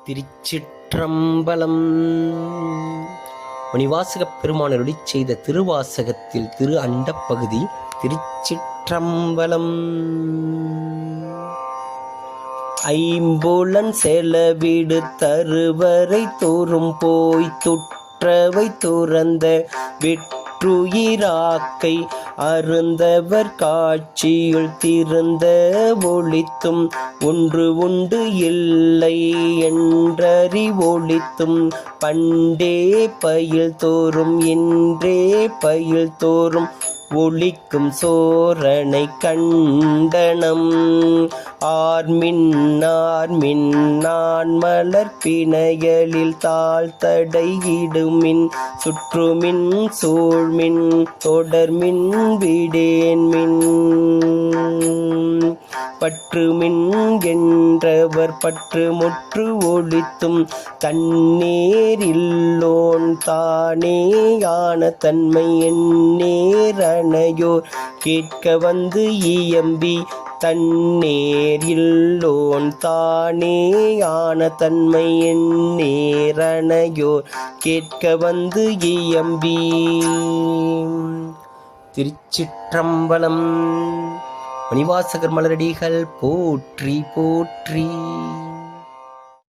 திருச்சிற்றம்பலம். மணிவாசகப் பெருமானருளி செய்த திருவாசகத்தில் திரு அண்டப் பகுதி. திருச்சிற்றம்பலம். ஐம்புலன் செலவிடு தருவரை தோறும் போய் துற்றவை துறந்த வெற்றுயிராக்கை அருந்தவர் காட்சியுள் திருந்த ஒளித்தும் ஒன்று உண்டு இல்லை என்றறி ஒளித்தும் பண்டே பயில் தோறும் இன்றே பயில் தோறும் ஒளிக்கும் சோரனை கண்டனம் ஆர்மின் நான் மலர்பிணையலில் தாழ்த்தடையிடுமின் சுற்றுமின் சூழ்மின் தொடர்மின் விடேன்மின் பற்றுமின் என்றவர் பற்று முற்று ஒளித்தும் தன்னேரில்லோன் தானேயான தன்மை எந்நேரணையோர் கேட்க வந்து இயம்பி தன்னேரில்லோன் தானேயான தன்மை எந்நேரணையோர் கேட்க வந்து இயம்பி. திருச்சிற்றம்பலம். மணிவாசகர் மலரடிகள் போற்றி போற்றி.